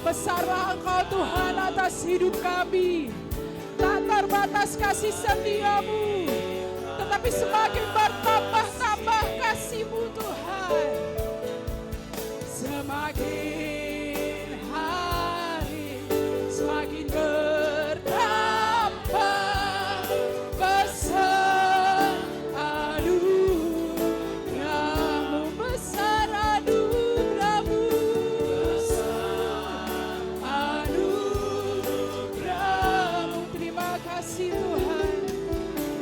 Besarlah Engkau Tuhan atas hidup kami. Tak terbatas kasih setia-Mu, tetapi semakin bertambah-tambah kasih-Mu Tuhan. Semakin hari semakin bertambah besar anugerah-Mu, besar anugerah-Mu, besar anugerah-Mu. Terima kasih Tuhan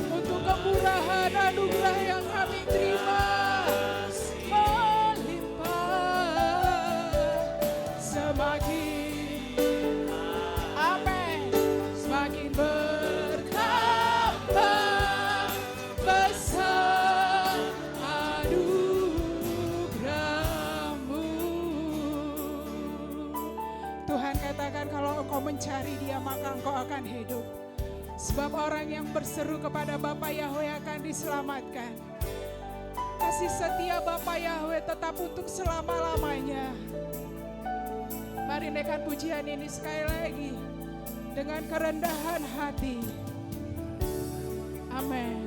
untuk kemurahan anugerah yang kami terima. Mencari Dia maka engkau akan hidup. Sebab orang yang berseru kepada Bapa Yahweh akan diselamatkan. Kasih setia Bapa Yahweh tetap untuk selama-lamanya. Mari naikkan pujian ini sekali lagi dengan kerendahan hati. Amin.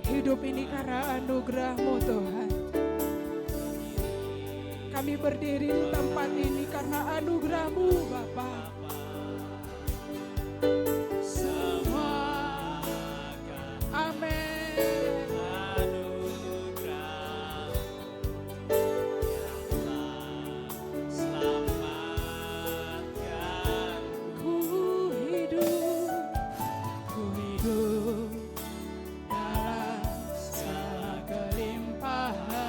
Hidup ini karena anugerah-Mu Tuhan. Kami berdiri di tempat ini karena anugerah-Mu Bapa. Semua amin. Anugerah yang selamatkan ku hidup dalam segala kelimpahan.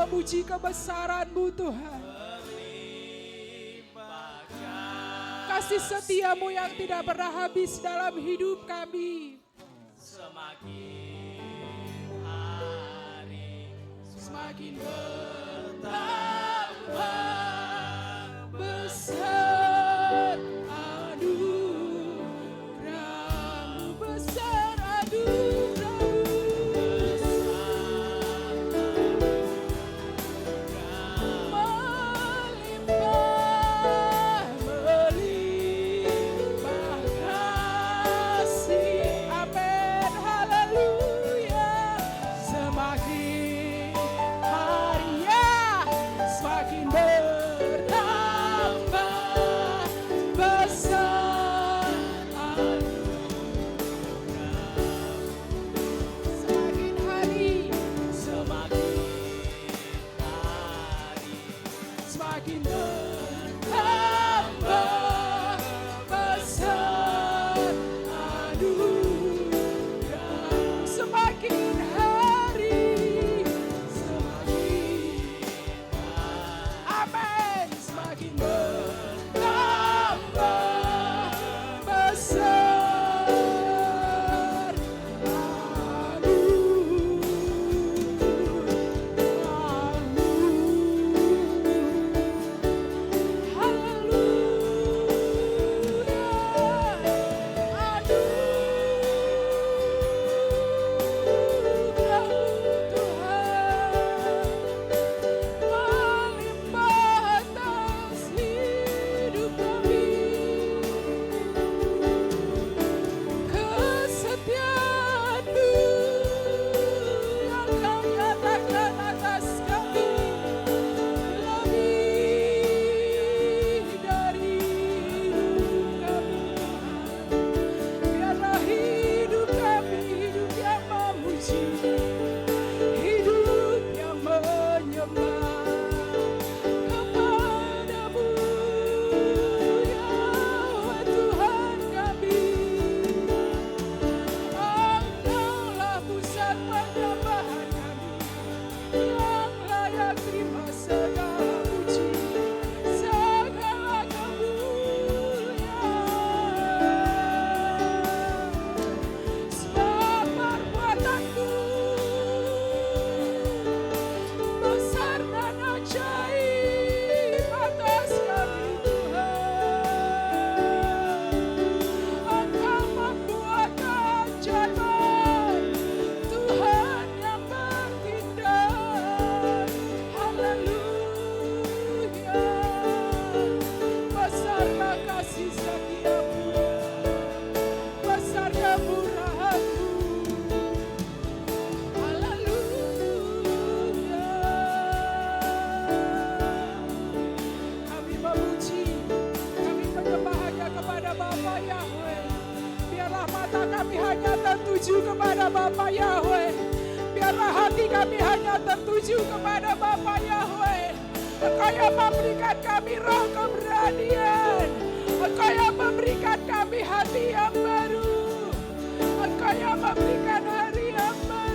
Memuji kebesaran-Mu Tuhan. Kasih setia-Mu yang tidak pernah habis dalam hidup kami. Semakin hari semakin bertambah besar anugerah-Mu, besar anugerah-Mu. Hari kami hanya tertuju kepada Bapa Yahweh. Biarlah hati kami hanya tertuju kepada Bapa Yahweh. Engkau yang memberikan kami roh keberanian. Engkau yang memberikan kami hati yang baru. Engkau yang memberikan hari yang baru.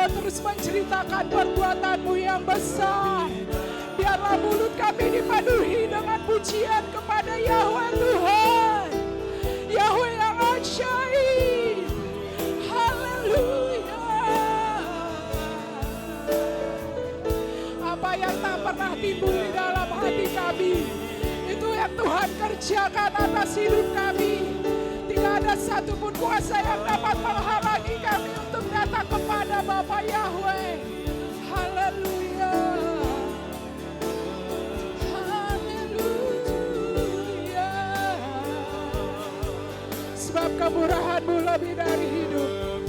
Terus menceritakan perbuatan-Mu yang besar. Biarlah mulut kami dipenuhi dengan pujian kepada Yahweh Tuhan, Yahweh yang ajaib. Haleluya. Apa yang tak pernah timbul di dalam hati kami, itu yang Tuhan kerjakan atas hidup kami. Tidak ada satupun kuasa yang dapat menghalangi kami untuk datang kepada Bapa Yahweh. Haleluya. Haleluya. Sebab kemurahan-Mu lebih dari hidup,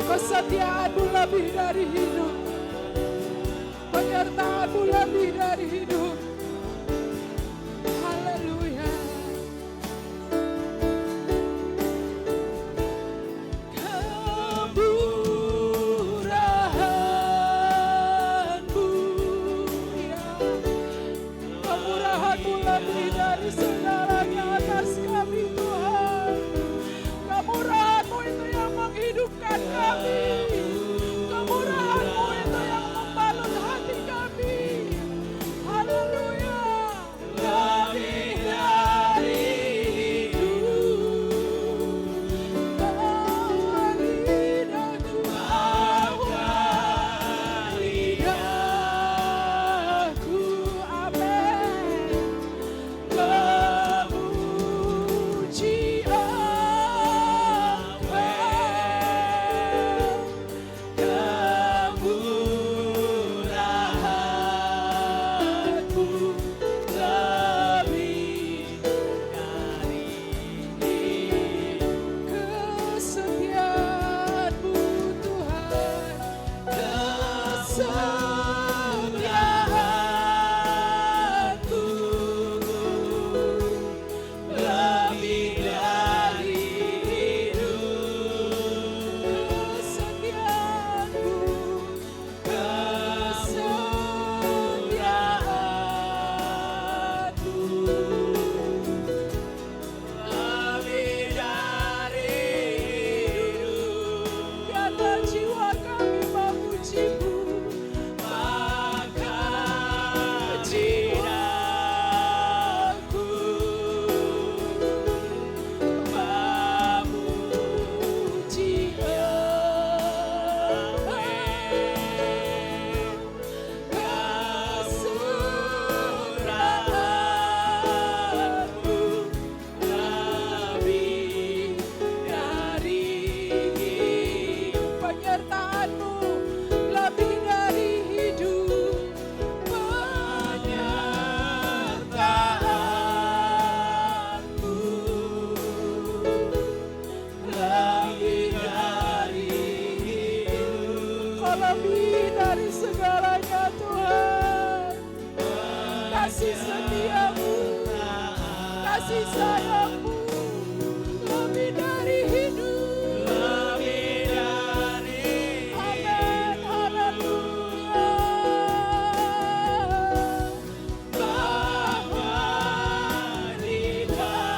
kesetiaan-Mu lebih dari hidup, penyertaan-Mu lebih dari hidup. Haleluya. Segalanya atas kami Tuhan. Kemurahan-Mu itu yang menghidupkan kami. Kemurahan-Mu itu yang membalut hati kami. Haleluya. Lebih dari hidup, bawa lidahku, bawa lidahku. Amin. Lebih dari segalanya Tuhan, kasih setia-Mu, kasih sayang-Mu, lebih dari hidup, lebih dari amin, haleluya. Bawa lidahku,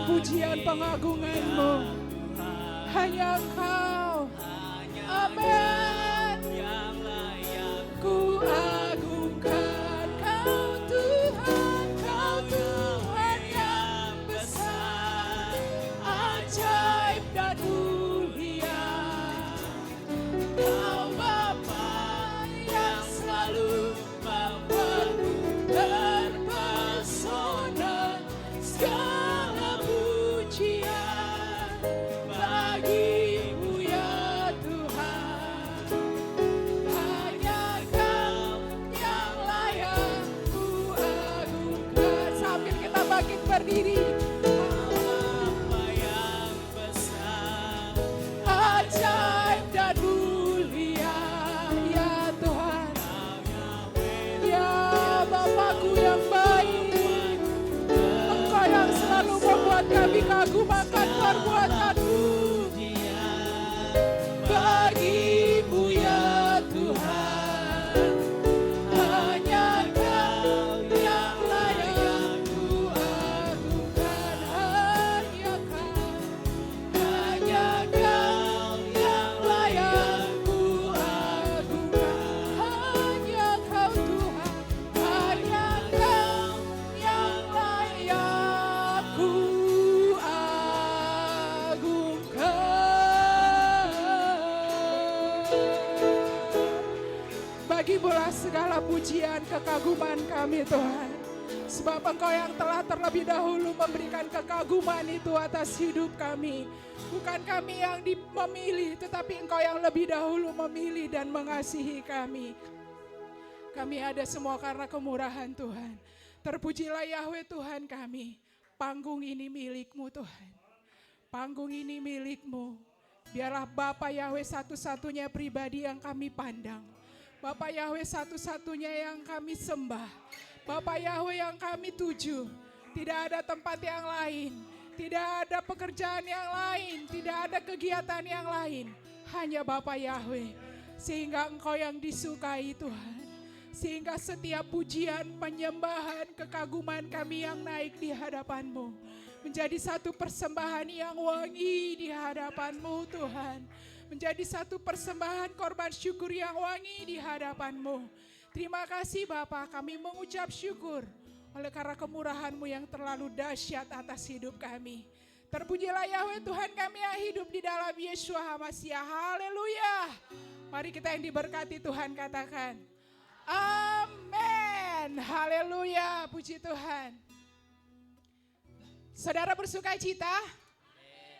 pujian pengagungan-Mu. Hanya Engkau. Amin. Ku agungkan Kau Tuhan, Kau Tuhan yang besar, ajaib dan mulia. Kau Bapa yang selalu membuatku terpesona. Segala pujian bagi-Mu ya Tuhan. Hanya Kau yang layak ku agungkan. Sambil kita bangkit berdiri. Bapa yang besar, ajaib dan mulia ya Tuhan. Ya Bapakku yang baik, Engkau yang selalu membuat kami kagum akan perbuatan-Mu. Bagi-Mu ya Tuhan, hanya Kau yang layak ku agungkan. Hanya Kau yang layak ku agungkan. Hanya Kau Tuhan, hanya Kau yang layak ku agungkan. Bagi-Mulah segala pujian kekaguman kami Tuhan. Sebab Engkau yang telah terlebih dahulu memberikan kekaguman itu atas hidup kami. Bukan kami yang memilih, tetapi Engkau yang lebih dahulu memilih dan mengasihi kami. Kami ada semua karena kemurahan Tuhan. Terpujilah Yahweh Tuhan kami. Panggung ini milik-Mu Tuhan. Panggung ini milik-Mu. Biarlah Bapa Yahweh satu-satunya pribadi yang kami pandang. Bapa Yahweh satu-satunya yang kami sembah. Bapa Yahweh yang kami tuju. Tidak ada tempat yang lain. Tidak ada pekerjaan yang lain. Tidak ada kegiatan yang lain. Hanya Bapa Yahweh. Sehingga Engkau yang disukai Tuhan. Sehingga setiap pujian, penyembahan, kekaguman kami yang naik di hadapan-Mu menjadi satu persembahan yang wangi di hadapan-Mu Tuhan. Menjadi satu persembahan korban syukur yang wangi di hadapan-Mu. Terima kasih Bapa, kami mengucap syukur oleh karena kemurahan-Mu yang terlalu dahsyat atas hidup kami. Terpujilah Yahweh Tuhan kami yang hidup di dalam Yeshua HaMashiach. Haleluya. Mari kita yang diberkati Tuhan katakan amin. Haleluya, puji Tuhan. Saudara bersuka cita?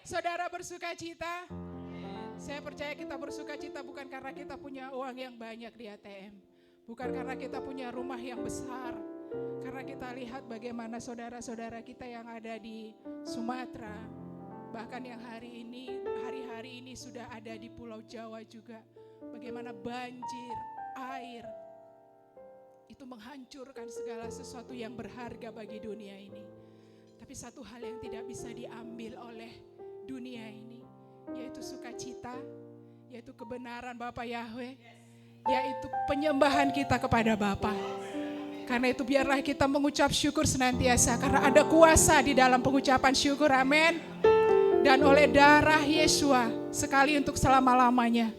Saudara bersuka cita? Saya percaya kita bersuka cita bukan karena kita punya uang yang banyak di ATM. Bukan karena kita punya rumah yang besar. Karena kita lihat bagaimana saudara-saudara kita yang ada di Sumatera. Bahkan yang hari-hari ini sudah ada di Pulau Jawa juga. Bagaimana banjir, air. Itu menghancurkan segala sesuatu yang berharga bagi dunia ini. Tapi satu hal yang tidak bisa diambil oleh dunia ini, yaitu sukacita, yaitu kebenaran Bapa Yahweh, yaitu penyembahan kita kepada Bapa. Karena itu biarlah kita mengucap syukur senantiasa, karena ada kuasa di dalam pengucapan syukur, amin. Dan oleh darah Yeshua, sekali untuk selama-lamanya,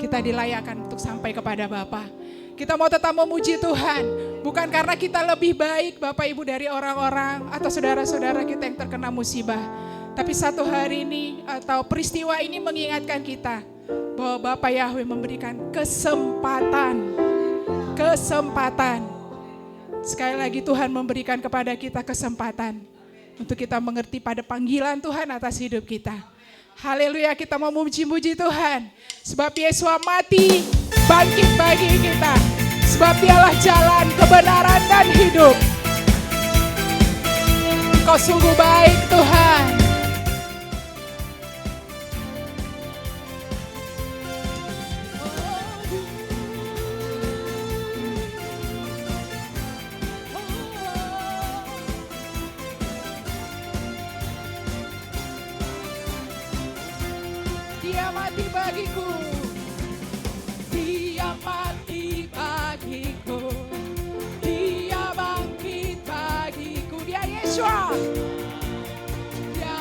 kita dilayakkan untuk sampai kepada Bapa. Kita mau tetap memuji Tuhan, bukan karena kita lebih baik Bapak Ibu dari orang-orang atau saudara-saudara kita yang terkena musibah. Tapi satu hari ini atau peristiwa ini mengingatkan kita bahwa Bapa Yahweh memberikan kesempatan. Sekali lagi Tuhan memberikan kepada kita kesempatan untuk kita mengerti pada panggilan Tuhan atas hidup kita. Haleluya, kita mau memuji-muji Tuhan. Sebab Yesua mati, bangkit bagi kita. Sebab Dialah jalan, kebenaran dan hidup. Engkau sungguh baik Tuhan. Dia mati bagiku. Dia mati bagiku. Dia bangkit bagiku. Dia Yeshua. Dia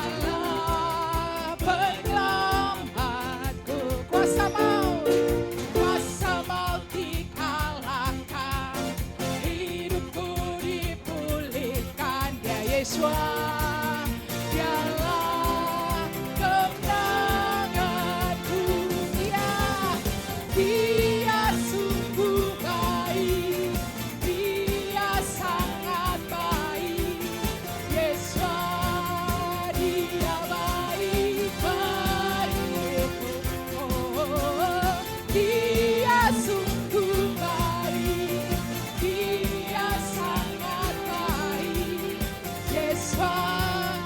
Yesua, dialah kemenanganku. Dia sungguh baik, dia sangat baik. Yesua, dia baik bagiku. Oh, dia sungguh baik, dia sangat baik. Yesua,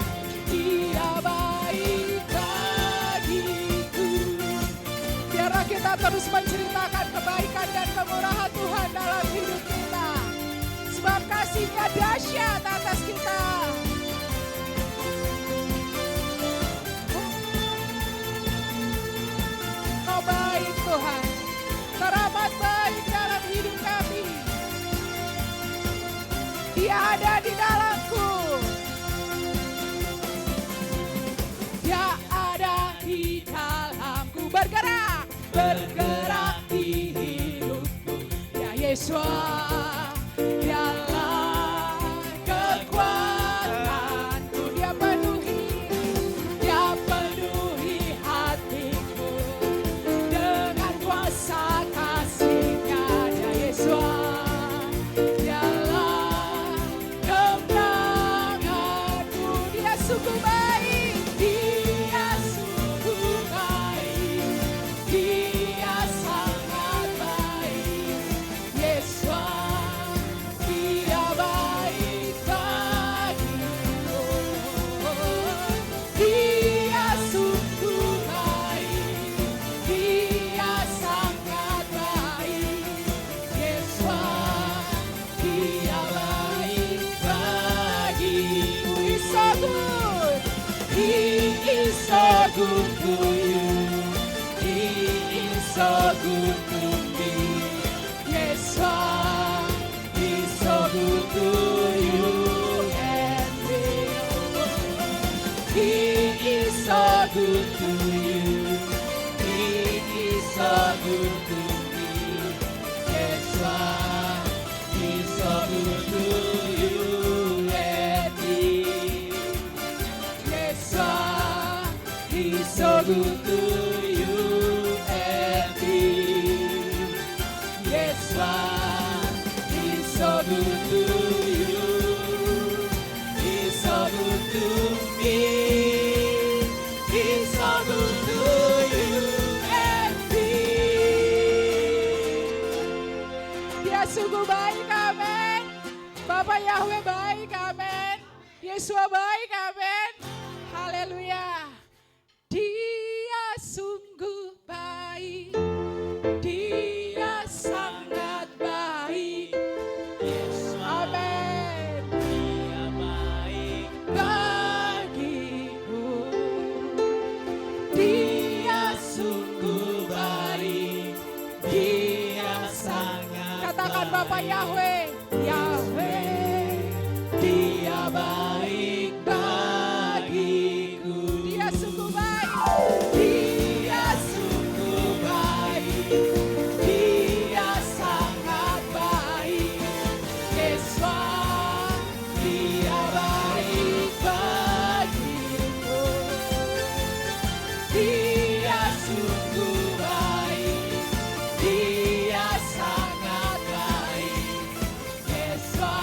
dia baik bagiku. Biarlah kita terus menceritakan kebaikan dan kemurahan Tuhan dalam hidup kita, sebab kasih-Nya dahsyat atas kita. Kau baik Tuhan, teramat baik dalam hidup kami. Dia ada di dalamku. Dia ada di dalamku, bergerak di hidupku. Ya Yesua, dialah kekuatanku. Dia penuhi hatiku dengan kuasa kasih-Nya. Ya Yesua, dialah kemenanganku. Dia sungguh baik, dia sungguh baik, dia sangat baik. Yesua, dia baik bagiku. Dia sungguh baik, dia sangat baik. Yesua, dia baik bagiku. He is so good to you. He is so good to me. Yesua, He's so good to you and me. He is so good to you. He is so good to me. Yesua, He's so good to you and me. Yesua, He's so good to you and me. Yesua, He's so good to you. He's so good to me. He's so good to you and me. Dia sungguh baik, amin. Bapak Yahweh baik, amin. Yesua baik, amin. Haleluya. Dia sungguh baik, dia sangat baik. Amin. Dia baik Bagiku, dia sungguh baik, dia sangat. Katakan Bapak Yahweh, Yahweh, dia baik bagiku. Dia sungguh baik, dia sungguh baik, dia sangat baik. Yesua, dia baik bagiku. Dia sungguh baik, dia sangat baik. Yesua,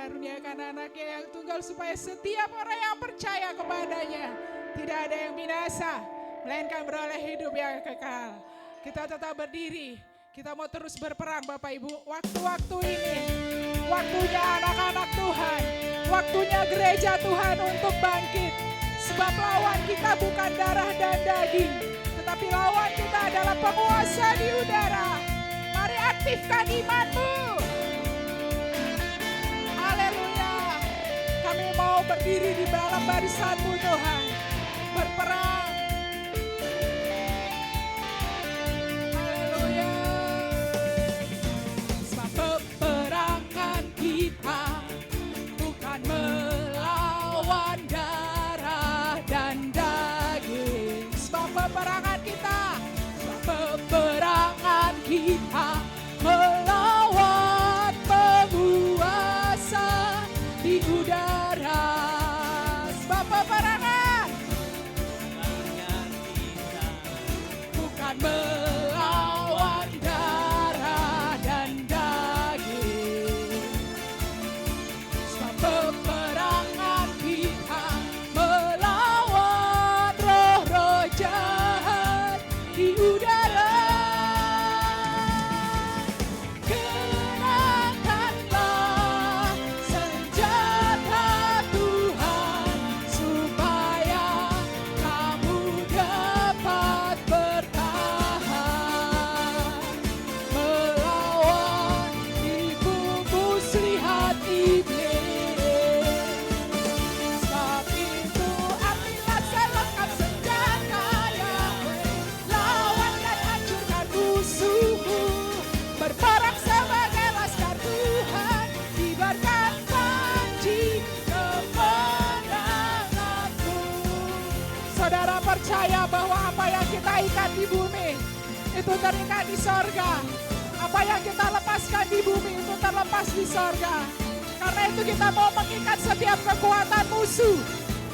mengaruniakan anaknya yang tunggal supaya setiap orang yang percaya kepadanya tidak ada yang binasa, melainkan beroleh hidup yang kekal. Kita tetap berdiri, kita mau terus berperang Bapak Ibu. Waktu-waktu ini, waktunya anak-anak Tuhan, waktunya gereja Tuhan untuk bangkit. Sebab lawan kita bukan darah dan daging, tetapi lawan kita adalah penguasa di udara. Mari aktifkan imanmu. Haleluya. Kami mau berdiri di dalam barisan-Mu Tuhan, berperang. Haleluya. Sebab peperangan kita bukan melawan darah dan daging. Sebab peperangan kita melawan penguasa di udara. Sebab peperangan kita bukan melawan darah dan daging. Sebab peperangan kita melawan roh-roh jahat di udara. Kenakanlah senjata Tuhan supaya kamu dapat bertahan melawan tipu muslihat iblis. Sebab itu ambillah selengkap senjata Yahweh, lawan dan hancurkan musuhmu. Berperang sebagai laskar Tuhan, kibarkan panji kemenanganmu. Saudara percaya bahwa apa yang kita ikat di bumi itu terikat di sorga. Apa yang kita lepaskan di bumi itu terlepas di sorga. Karena itu kita mau mengikat setiap kekuatan musuh,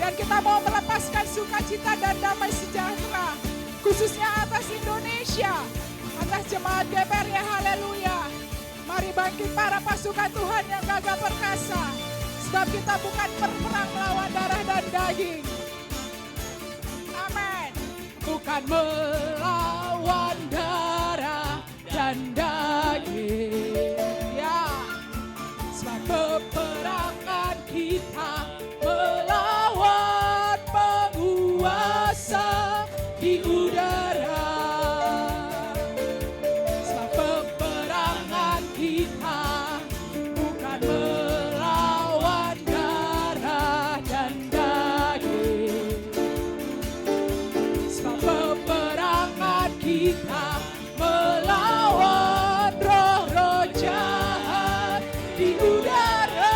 dan kita mau melepaskan sukacita dan damai sejahtera, khususnya atas Indonesia, atas jemaat GPR ya. Haleluya. Mari bangkit para pasukan Tuhan yang gagah perkasa, sebab kita bukan berperang melawan darah dan daging. Amin. Bukan melawan darah dan daging. Ya. Sebab peperangan kita melawan penguasa di udara. Sebab peperangan kita bukan melawan darah dan daging. Sebab peperangan kita melawan roh-roh jahat di udara.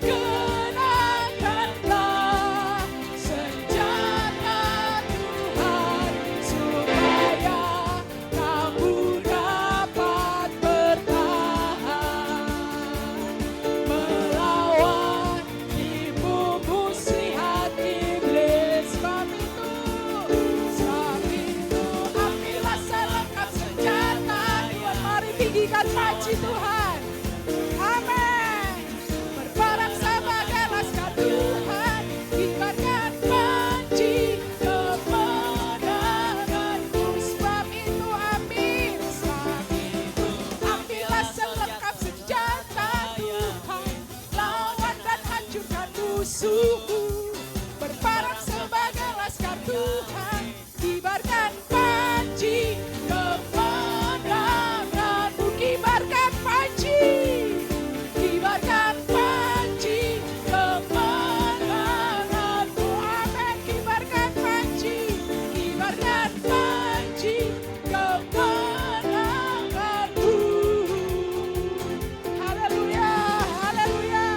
Kenakanlah senjata Tuhan supaya kamu dapat bertahan melawan tipu muslihat iblis. Sebab itu ambillah selengkap senjata Tuhan. Mari tinggikan panji Tuhan. Amin. Berperang sebagai laskar Tuhan, kibarkan panji kemenanganmu. Sebab itu amin. Sebab itu ambillah selengkap senjata Tuhan, lawan dan hancurkan musuhmu. Berperang sebagai laskar Tuhan, kibarkan panji kemenanganmu. Kibarkan panji, kibarkan panji kemenanganmu. Amin. Kibarkan panji kemenanganmu. Haleluya, haleluya.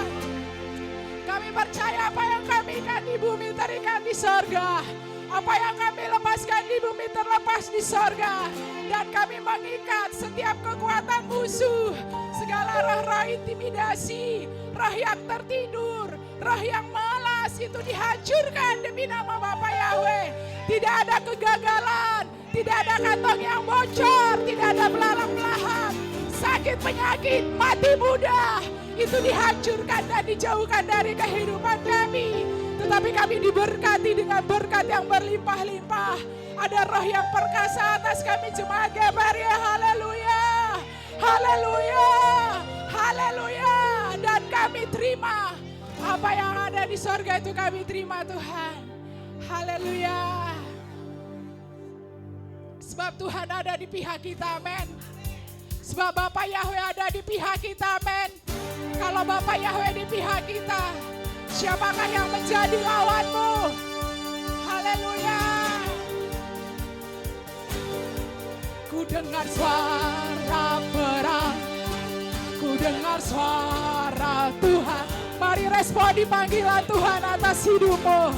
Kami percaya apa yang kami ikat di bumi terikat di sorga. Apa yang kami lepaskan di bumi terlepas di sorga. Dan kami mengikat setiap kekuatan musuh, segala roh-roh intimidasi, roh yang tertidur, roh yang malas, itu dihancurkan demi nama Bapa Yahweh. Tidak ada kegagalan, tidak ada kantong yang bocor, tidak ada belalang-belahan. sakit, penyakit, mati muda itu dihancurkan dan dijauhkan dari kehidupan kami. Tetapi kami diberkati dengan berkat yang berlimpah-limpah. Ada roh yang perkasa atas kami jemaat Geberia. Haleluya, haleluya, haleluya. Dan kami terima apa yang ada di sorga itu, kami terima Tuhan. Haleluya. Sebab Tuhan ada di pihak kita, amin. Sebab Bapak Yahweh ada di pihak kita, amin. Kalau Bapak Yahweh di pihak kita, siapakah yang menjadi lawanmu? Haleluya. Ku dengar suara perang, ku dengar suara Tuhan. Mari responi panggilan Tuhan atas hidupmu.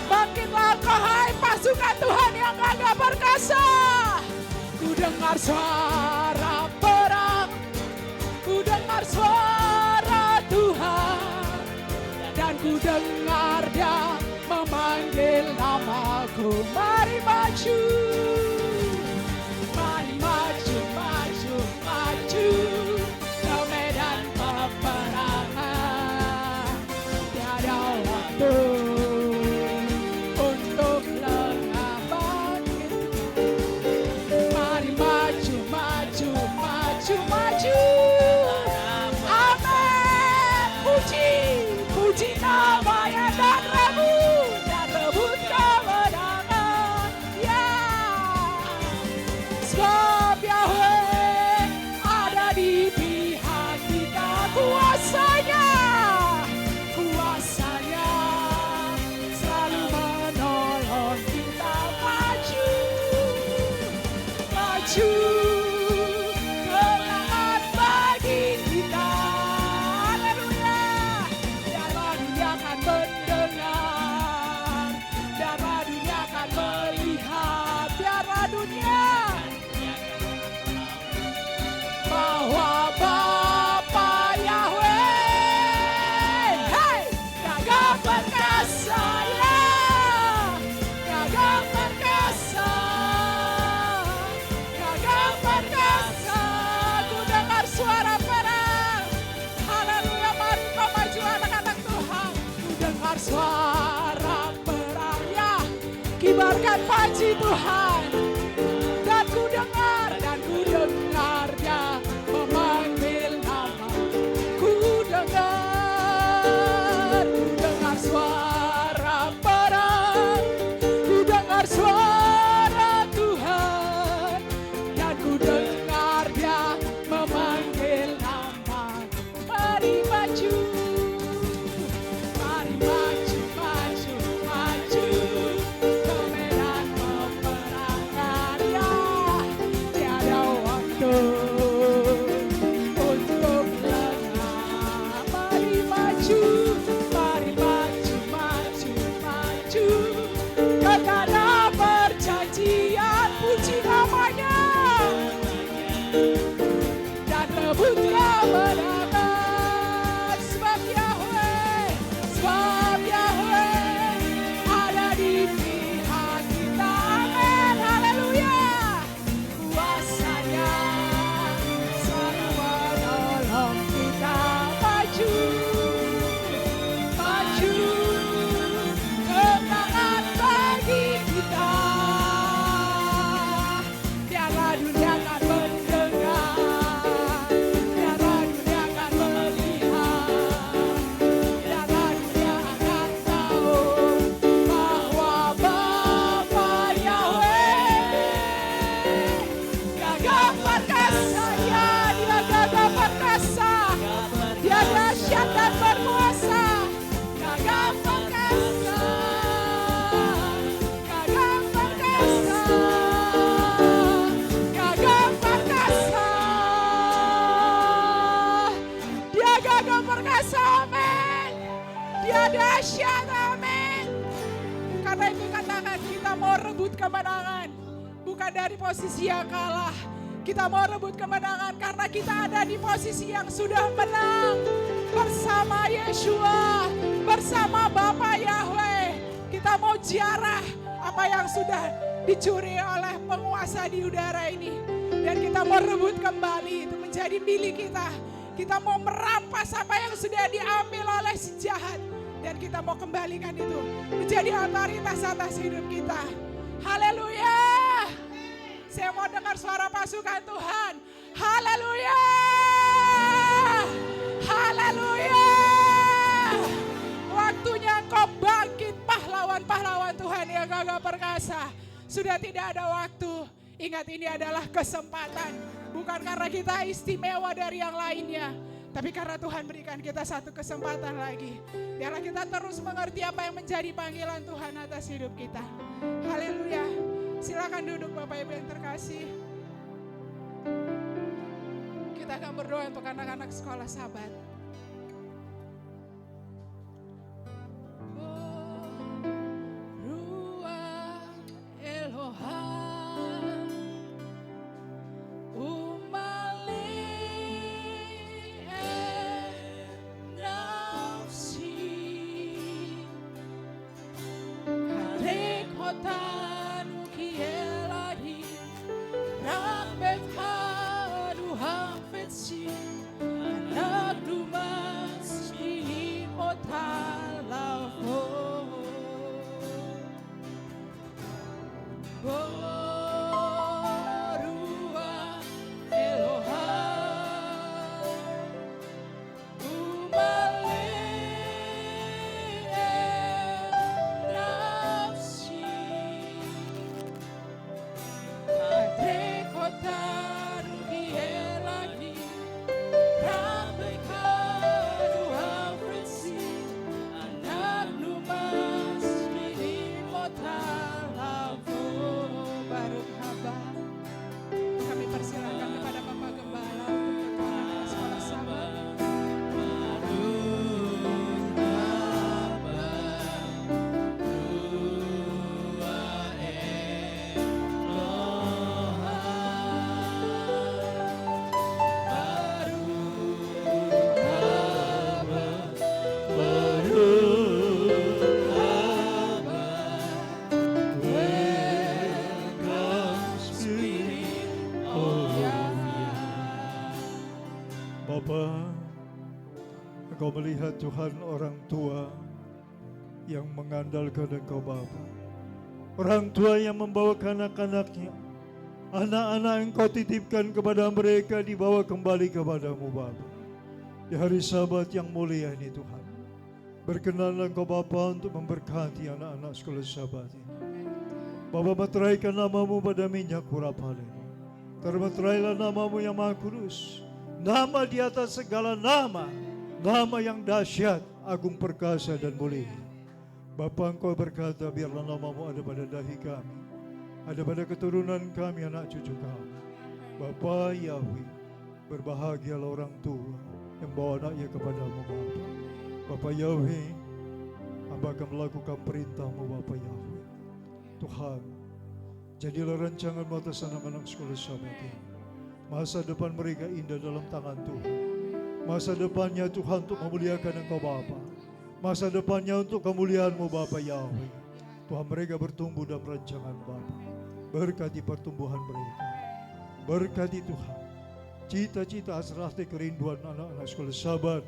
Bangkitlah kau hai pasukan Tuhan yang gagah perkasa. Ku dengar suara perang, ku dengar suara Tuhan. Dan ku dengar Dia memanggil namaku. Mari maju, mari maju, maju, maju ke medan peperangan. Tiada waktu untuk lengah bangkit. Mari maju, maju, maju, maju. Amin. Puji, puji namanya dan rebut kemenangan. Ya, sebab Yahweh ada di pihak kita. Kuasanya, kuasanya selalu menolong kita. Maju, maju, kemenangan bagi kita. Haleluya. Biarlah dunia akan mendengar, biarlah dunia akan melihat, biarlah dunia bahwa Bapa Yahweh, hey, gagah perkasa, ya, gagah perkasa, gagah perkasa. Ku dengar suara perang. Haleluya, mari kau maju anak-anak Tuhan. Ku dengar suara perang, ya, kibarkan panji Tuhan. Dan ku dengar Dia memanggil nama. Ku dengar suara perang, ku dengar suara Tuhan. Dan ku dengar Dia memanggil nama. Mari maju, mari maju, maju, maju ke medan peperangan. Ya, tiada waktu untuk lengah. Mari maju, mari maju, maju, maju ke tanah perjanjian. Puji namanya dan rebut kemenangan. Sebab Yahweh ada di pihak kita. Amin, haleluya. Kuasanya selalu menolong kita. Maju, maju, kemenangan bagi kita. Biarlah dunia akan mendengar, biarlah dunia akan melihat, biarlah dunia akan tahu bahwa Bapa Yahweh gagah perkasa. Ya, Dia gagah perkasa, Dia dahsyat dan berkuasa. Gagah perkasa, gagah perkasa, gagah perkasa. Dia gagah perkasa, amin. Dia dahsyat, amin. Karena itu katakan kita mau rebut kemenangan, bukan dari posisi yang kalah. Kita mau rebut kemenangan karena kita ada di posisi yang sudah menang. Bersama Yeshua, bersama Bapa Yahweh. Kita mau ziarah apa yang sudah dicuri oleh penguasa di udara ini. Dan kita mau rebut kembali itu menjadi milik kita. Kita mau merampas apa yang sudah diambil oleh si jahat. Dan kita mau kembalikan itu menjadi otoritas atas hidup kita. Haleluya. Saya mau dengar suara pasukan Tuhan. Haleluya. Haleluya. Waktunya engkau bangkit pahlawan-pahlawan Tuhan yang gagah perkasa. Sudah tidak ada waktu. Ingat, ini adalah kesempatan. Bukan karena kita istimewa dari yang lainnya, tapi karena Tuhan berikan kita satu kesempatan lagi. Biarlah kita terus mengerti apa yang menjadi panggilan Tuhan atas hidup kita. Haleluya. Silakan duduk Bapak Ibu yang terkasih. Kita akan berdoa untuk anak-anak sekolah Sabat. Engkau melihat Tuhan orang tua yang mengandalkan Engkau Bapa. Orang tua yang membawa anak-anaknya, anak-anak Engkau titipkan kepada mereka dibawa kembali kepadamu Bapa. Di hari Sabat yang mulia ini Tuhan, berkenanlah Engkau Bapa untuk memberkati anak-anak sekolah Sabat ini. Bapa, meteraikan namamu pada minyak hurapan ini. Termeterailah namamu yang Maha Kudus, nama di atas segala nama, nama yang dahsyat, agung perkasa dan mulia. Bapa, Engkau berkata, biarlah namamu ada pada dahi kami, ada pada keturunan kami, anak cucu kami. Bapa Yahweh, berbahagialah orang tua yang bawa anaknya kepadamu Bapa. Bapa Yahweh, hamba akan melakukan perintahmu Bapa Yahweh. Tuhan, jadilah rancanganmu atas anak-anak sekolah Sabat ini. Masa depan mereka indah dalam tangan Tuhan. Masa depannya Tuhan untuk memuliakan Engkau Bapa. Masa depannya untuk kemuliaan-Mu Bapa Yahweh. Tuhan, mereka bertumbuh dalam rancangan Bapa. Berkati pertumbuhan mereka. Berkati Tuhan cita-cita, hasrat, kerinduan anak-anak sekolah Sabat,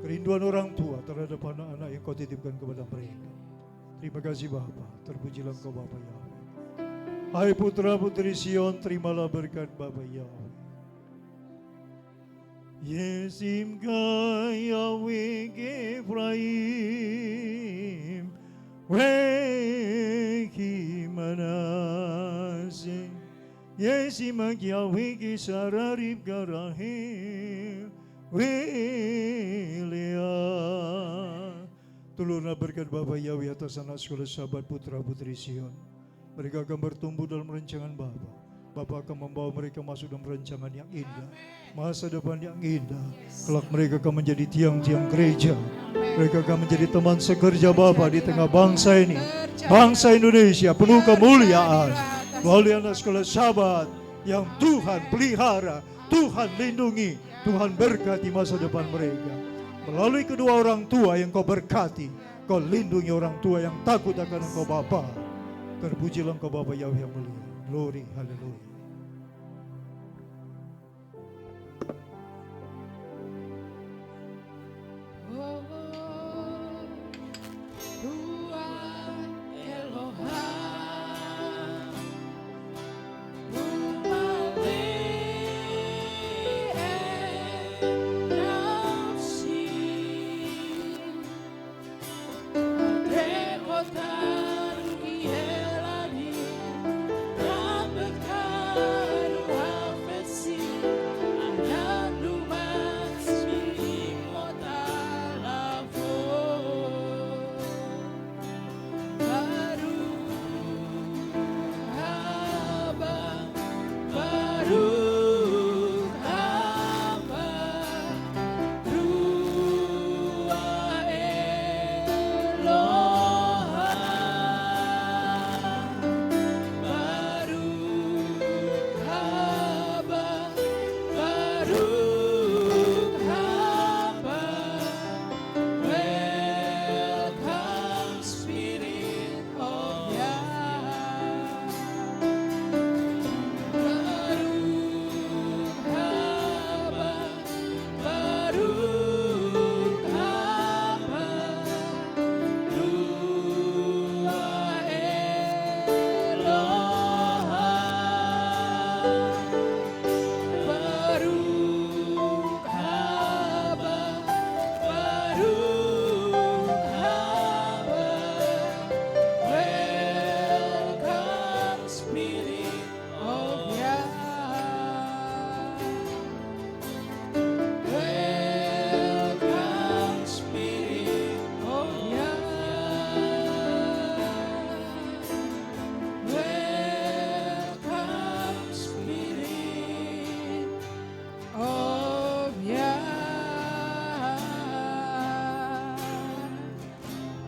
kerinduan orang tua terhadap anak-anak yang Kau titipkan kepada mereka. Terima kasih Bapa, terpujilah Engkau Bapa Yahweh. Hai putra putri Sion, terimalah berkat Bapa Yahweh. Yesimka Yahweh Ephraim, Weki Manase, Yesimak Yahweh Sararib Garahim, Welea. Turunlah berkat Bapa Yahweh atas anak sekolah Sabat putra putri Sion. Mereka akan bertumbuh dalam rancangan Bapa. Bapa akan membawa mereka masuk dalam rancangan yang indah, masa depan yang indah. Kelak mereka akan menjadi tiang-tiang gereja. Mereka akan menjadi teman sekerja Bapa di tengah bangsa ini, bangsa Indonesia penuh kemuliaan. Melalui anak sekolah Sabat yang Tuhan pelihara, Tuhan lindungi, Tuhan berkati masa depan mereka. Melalui kedua orang tua yang Kau berkati, Kau lindungi orang tua yang takut akan Engkau Bapa. Terpujilah Engkau Bapa Yahweh yang mulia. Glory, haleluya.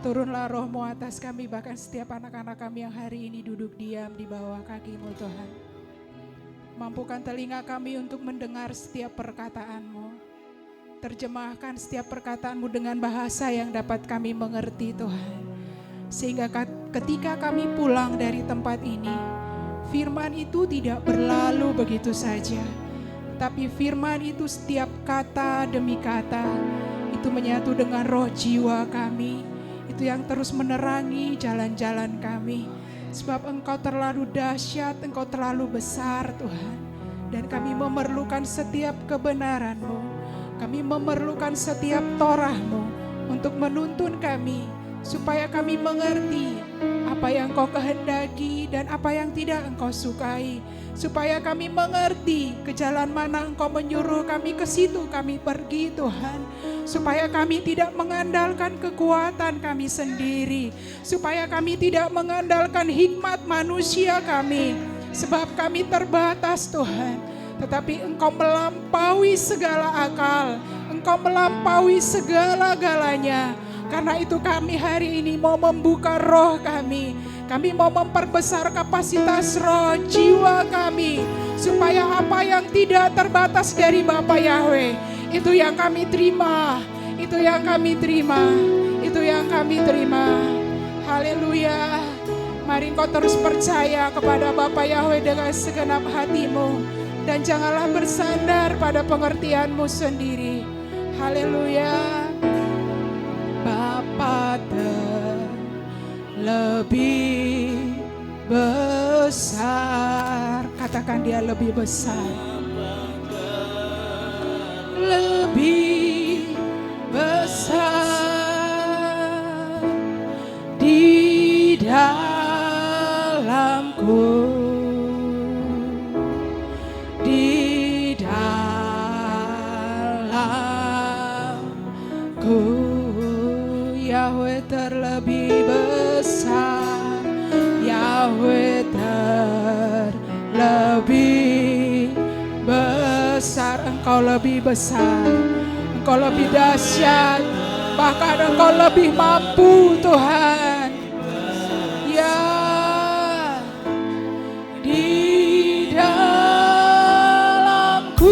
Turunlah roh-Mu atas kami, bahkan setiap anak-anak kami yang hari ini duduk diam di bawah kaki-Mu Tuhan. Mampukan telinga kami untuk mendengar setiap perkataan-Mu. Terjemahkan setiap perkataan-Mu dengan bahasa yang dapat kami mengerti Tuhan. Sehingga ketika kami pulang dari tempat ini, firman itu tidak berlalu begitu saja. Tapi firman itu setiap kata demi kata, itu menyatu dengan roh jiwa kami. Itu yang terus menerangi jalan-jalan kami. Sebab Engkau terlalu dahsyat, Engkau terlalu besar Tuhan. Dan kami memerlukan setiap kebenaran-Mu. Kami memerlukan setiap Torah-Mu untuk menuntun kami. Supaya kami mengerti apa yang Engkau kehendaki dan apa yang tidak Engkau sukai. Supaya kami mengerti ke jalan mana Engkau menyuruh kami, ke situ kami pergi Tuhan. Supaya kami tidak mengandalkan kekuatan kami sendiri. Supaya kami tidak mengandalkan hikmat manusia kami. Sebab kami terbatas Tuhan. Tetapi Engkau melampaui segala akal. Engkau melampaui segala-galanya. Karena itu kami hari ini mau membuka roh kami. Kami mau memperbesar kapasitas roh jiwa kami. Supaya apa yang tidak terbatas dari Bapa Yahweh, itu yang kami terima. Itu yang kami terima. Itu yang kami terima. Haleluya. Mari engkau terus percaya kepada Bapa Yahweh dengan segenap hatimu. Dan janganlah bersandar pada pengertianmu sendiri. Haleluya. Bapa lebih besar. Katakan dia lebih besar. Lebih besar di dalamku, di dalamku. Yahweh terlebih besar, Yahweh terlebih besar. Engkau lebih besar, Engkau lebih dahsyat, bahkan Engkau lebih mampu Tuhan. Ya, di dalamku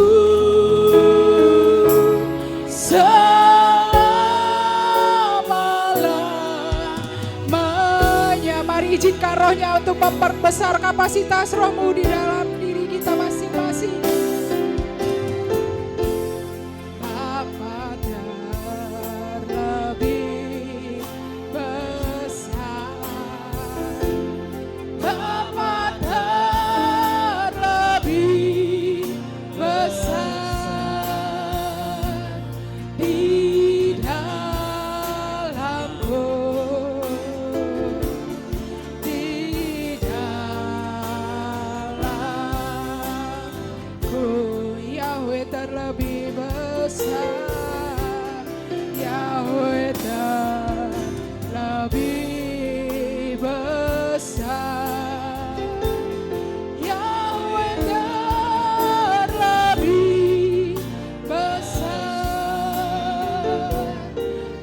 izinkan rohnya untuk memperbesar kapasitas rohmu di dalam diri kita masing-masing. Bapa terlebih besar, Bapa terlebih besar di dalamku. Terlebih besar, Yahweh terlebih besar, Yahweh terlebih besar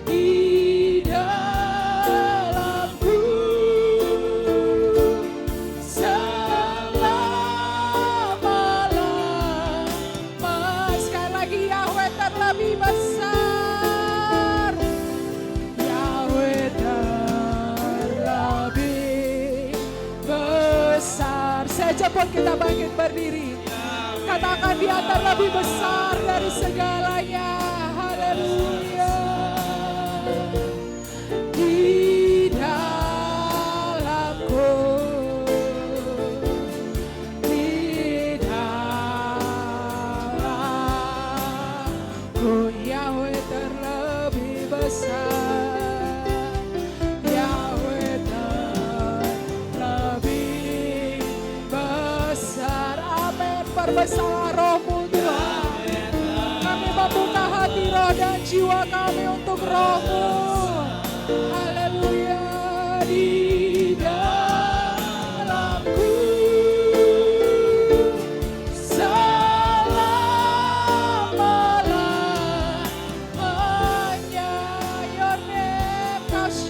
di dalamku. Terlebih besar, Yahweh terlebih besar. Sejak kita bangkit berdiri, katakan dia terlebih besar dari segalanya. Haleluya. Di dalamku, Yahweh terlebih besar, Yahweh terlebih besar. Amin. Perbesar rohmu Tuhan. Kami membuka hati, roh dan jiwa kami untuk rohmu. Haleluya. Di dalamku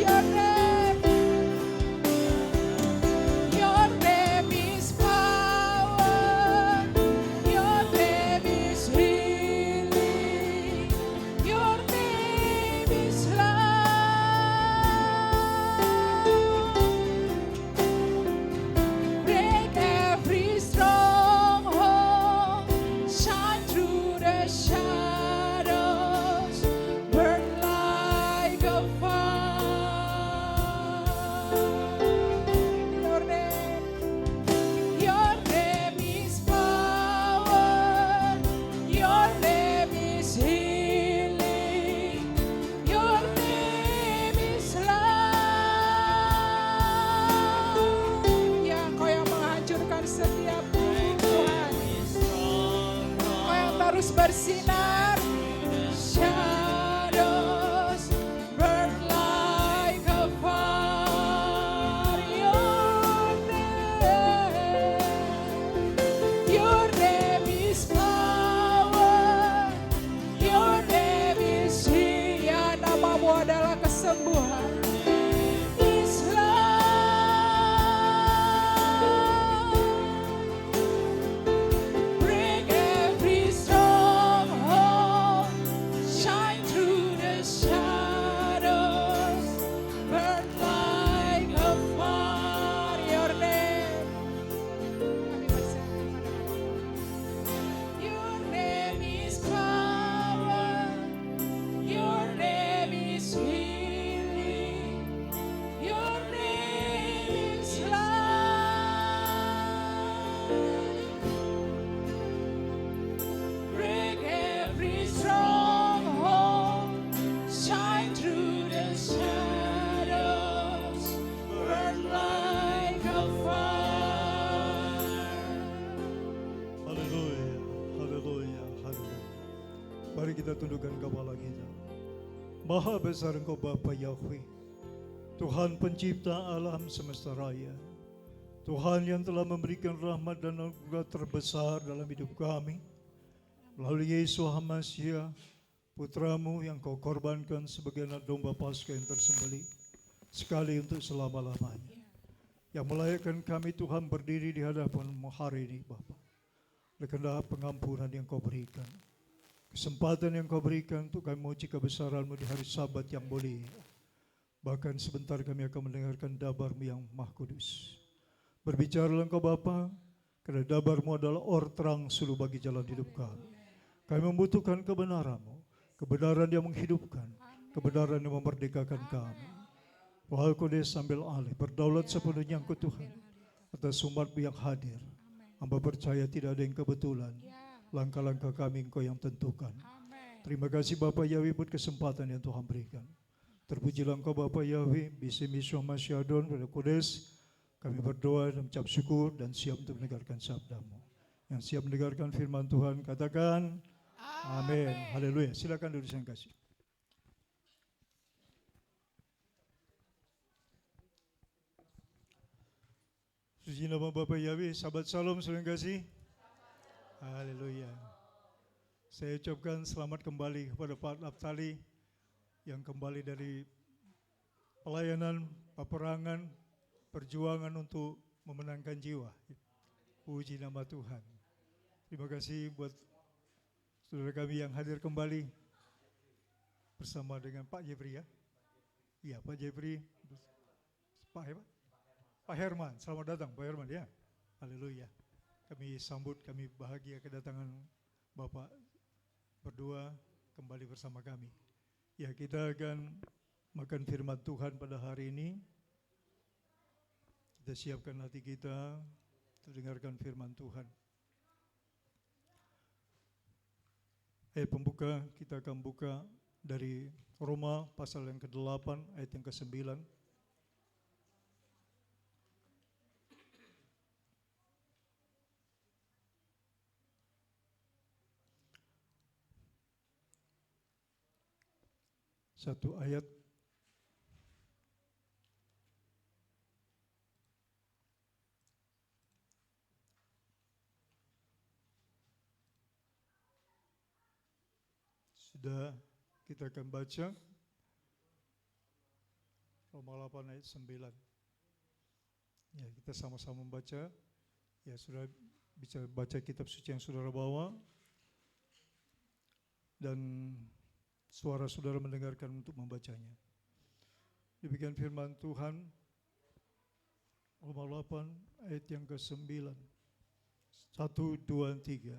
your name. kesembuhan. His love break every stronghold, shine through the shadows, burn like a fire. Your name, kami berserah kepada Bapa. Your name is power. Your name is healing. Your name is life. Break every stronghold, shine through the shadows, burn like a fire. Haleluya, haleluya, haleluya. Mari kita tundukkan kepala kita. Maha besar Engkau Bapa Yahweh, Tuhan pencipta alam semesta raya. Tuhan yang telah memberikan rahmat dan anugerah terbesar dalam hidup kami. Melalui Yesus Hamasia, Putramu yang Kau korbankan sebagai anak domba Paskah yang tersembelih, sekali untuk selama-lamanya. Yang melayakkan kami Tuhan berdiri di hadapan-Mu hari ini Bapa. Oleh karena pengampunan yang Kau berikan, kesempatan yang Kau berikan untuk kami memuji kebesaran-Mu di hari Sabat yang mulia. Bahkan sebentar kami akan mendengarkan dabar-Mu yang Maha Kudus. Berbicaralah Engkau Bapa, karena dabar-Mu adalah or terang sulu bagi jalan hidup kami. Kami membutuhkan kebenaran-Mu, kebenaran yang menghidupkan, kebenaran yang memerdekakan kami. Roh Kudus ambil alih, berdaulat sepenuhnya Engkau Tuhan atas umat-Mu yang hadir. Hamba percaya tidak ada yang kebetulan. Langkah-langkah kami Engkau yang tentukan. Terima kasih Bapak Yahweh buat kesempatan yang Tuhan berikan. Terpujilah Engkau Bapak Yahweh, Bismillah Yeshua Masyadon, pada Kudus. Kami berdoa dan mengucap syukur dan siap untuk mendengarkan sabda-Mu. Yang siap mendengarkan firman Tuhan, katakan amin. Haleluya. Silakan duduk yang kasih. Suci nama Bapak Yahweh, sahabat Shalom, saudara yang kasih. Haleluya. Saya ucapkan selamat kembali kepada Pak Naphtali yang kembali dari pelayanan, peperangan, perjuangan untuk memenangkan jiwa. Puji nama Tuhan. Terima kasih buat saudara kami yang hadir kembali bersama dengan Pak Jeffrey ya. Iya, Pak Jeffrey. Pak Herman, selamat datang Pak Herman ya. Haleluya. Kami sambut, kami bahagia kedatangan Bapak berdua kembali bersama kami. Ya, kita akan makan firman Tuhan pada hari ini. Kita siapkan hati kita untuk dengarkan firman Tuhan. Ayat pembuka, kita akan buka dari Roma pasal yang ke-8 ayat yang ke-9. Satu ayat sudah kita akan baca Roma 8 ayat 9. Ya, kita sama-sama membaca. Ya, sudah bisa baca kitab suci yang saudara bawa. Dan suara saudara mendengarkan untuk membacanya. Demikian firman Tuhan, Roma 8 ayat yang ke-9. 1, 2, 3.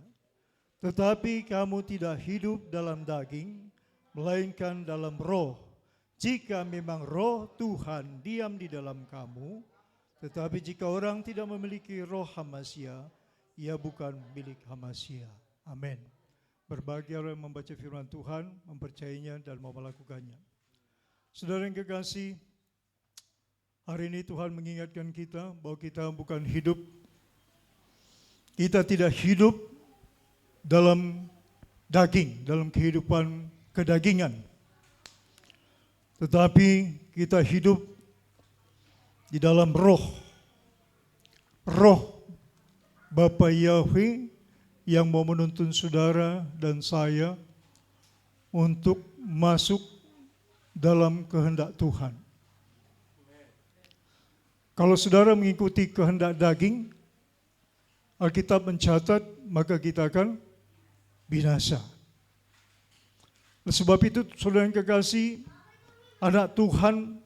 Tetapi kamu tidak hidup dalam daging, melainkan dalam roh. Jika memang roh Tuhan diam di dalam kamu, tetapi jika orang tidak memiliki roh Hamasia, ia bukan milik Hamasia. Amin. Berbahagia orang yang membaca firman Tuhan, mempercayainya dan mau melakukannya. Saudara yang kekasih, hari ini Tuhan mengingatkan kita bahwa kita bukan hidup, kita tidak hidup dalam daging, dalam kehidupan kedagingan. Tetapi kita hidup di dalam roh. Roh Bapa Yahweh yang mau menuntun saudara dan saya untuk masuk dalam kehendak Tuhan. Kalau saudara mengikuti kehendak daging, Alkitab mencatat maka kita akan binasa. Sebab itu saudara yang kekasih, anak Tuhan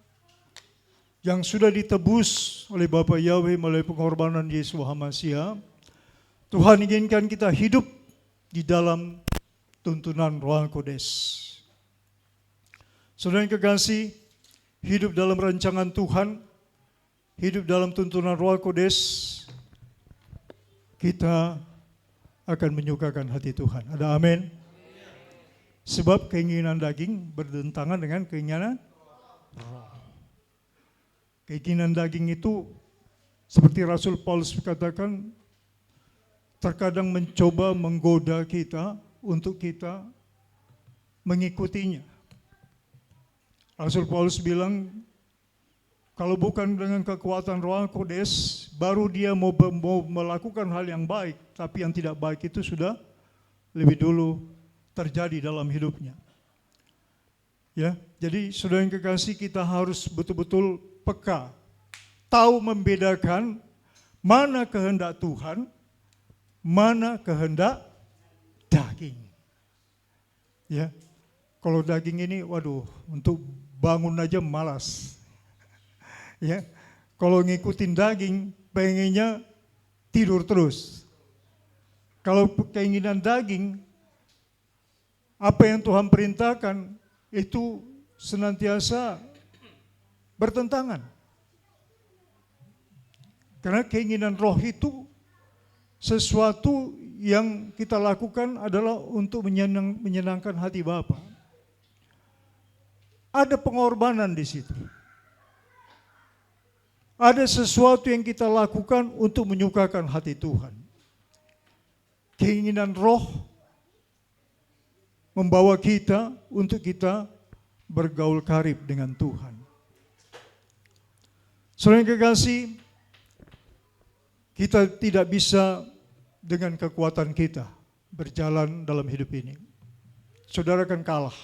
yang sudah ditebus oleh Bapa Yahweh melalui pengorbanan Yesus Masia, Tuhan inginkan kita hidup di dalam tuntunan Roh Kudus. Saudara yang kekasih, hidup dalam rancangan Tuhan, hidup dalam tuntunan Roh Kudus, kita akan menyukakan hati Tuhan. Ada amin? Sebab keinginan daging bertentangan dengan keinginan roh. Keinginan daging itu seperti Rasul Paulus katakan, terkadang mencoba menggoda kita untuk kita mengikutinya. Rasul Paulus bilang, kalau bukan dengan kekuatan Roh Kudus, baru dia mau melakukan hal yang baik, tapi yang tidak baik itu sudah lebih dulu terjadi dalam hidupnya. Ya, jadi saudara yang kekasih, kita harus betul-betul peka, tahu membedakan mana kehendak Tuhan, mana kehendak daging. Ya, kalau daging ini, waduh, untuk bangun aja malas. Ya, kalau ngikutin daging, pengennya tidur terus. Kalau keinginan daging, apa yang Tuhan perintahkan itu senantiasa bertentangan. Karena keinginan roh itu sesuatu yang kita lakukan adalah untuk menyenangkan hati Bapa. Ada pengorbanan di situ. Ada sesuatu yang kita lakukan untuk menyukakan hati Tuhan. Keinginan roh membawa kita untuk kita bergaul karib dengan Tuhan. Saudara yang kekasih, kita tidak bisa dengan kekuatan kita berjalan dalam hidup ini. Saudara akan kalah.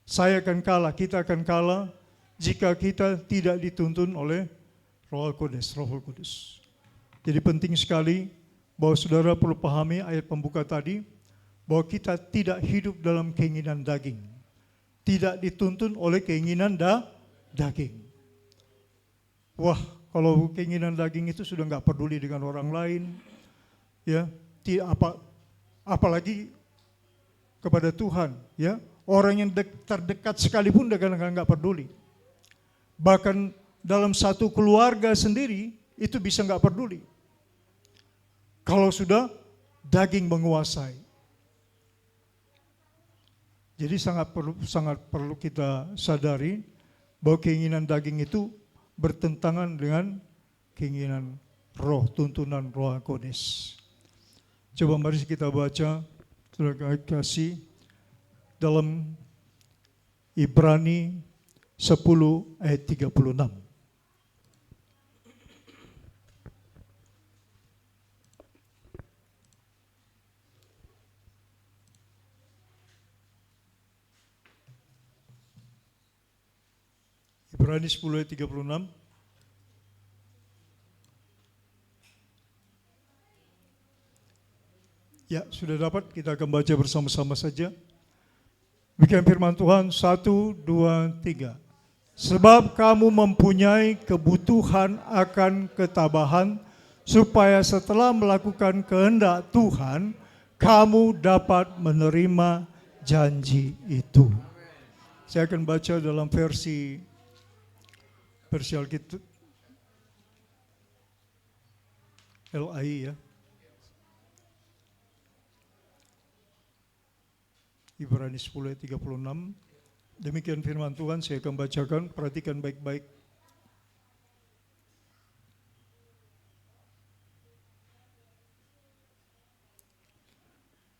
Saya akan kalah, kita akan kalah jika kita tidak dituntun oleh Roh Kudus. Jadi penting sekali bahwa saudara perlu pahami ayat pembuka tadi, bahwa kita tidak hidup dalam keinginan daging. Tidak dituntun oleh keinginan daging. Wah, kalau keinginan daging itu sudah nggak peduli dengan orang lain, ya, apalagi kepada Tuhan, ya. Orang yang terdekat sekalipun kadang-kadang nggak peduli. Bahkan dalam satu keluarga sendiri itu bisa nggak peduli. Kalau sudah daging menguasai. Jadi sangat perlu kita sadari bahwa keinginan daging itu bertentangan dengan keinginan roh, tuntunan Roh Kudus. Coba mari kita baca, saudara kasih, dalam Ibrani 10 ayat 36. Ibrani 10 ayat 36. Ya, sudah dapat, kita akan baca bersama-sama saja. Demikian firman Tuhan, 1, 2, 3. Sebab kamu mempunyai kebutuhan akan ketabahan, supaya setelah melakukan kehendak Tuhan, kamu dapat menerima janji itu. Saya akan baca dalam versi Alkitab LAI, ya. Ibrani 10 ayat 36. Demikian firman Tuhan, saya akan bacakan, perhatikan baik-baik.